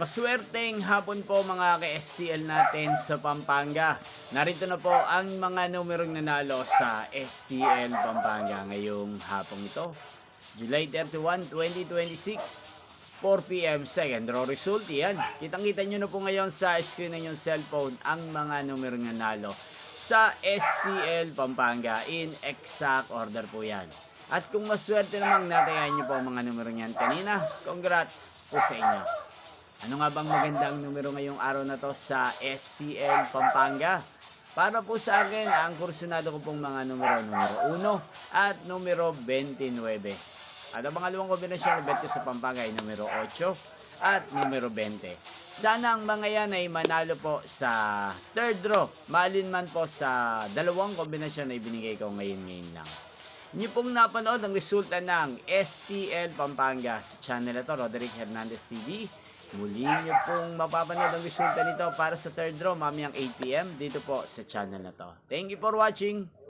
Maswerteng hapon po mga ka-STL natin sa Pampanga. Narito na po ang mga numerong nanalo sa STL Pampanga ngayong hapong ito. July 31, 2026, 4 p.m. second raw result. Yan. Kitang-kita nyo na po ngayon sa screen ng inyong cellphone ang mga numerong nanalo sa STL Pampanga in exact order po yan. At kung maswerte namang natayan nyo po ang mga numero niyan kanina, congrats po sa inyo. Ano nga bang magandang numero ngayong araw na to sa STL Pampanga? Para po sa akin, ang kursunado ko pong mga numero 1 at numero 29. At ang pangalawang kombinasyon na bet ko sa Pampanga ay numero 8 at numero 20. Sana ang mga yan ay manalo po sa third draw. Malin man po sa dalawang kombinasyon na ibinigay ko ngayon lang. Niyo pong napanood ang resulta ng STL Pampanga sa channel na to, Roderick Hernandez TV. Muli niyo pong mapapanood ang resulta nito para sa third draw mamayang 8 p.m. dito po sa channel na to. Thank you for watching!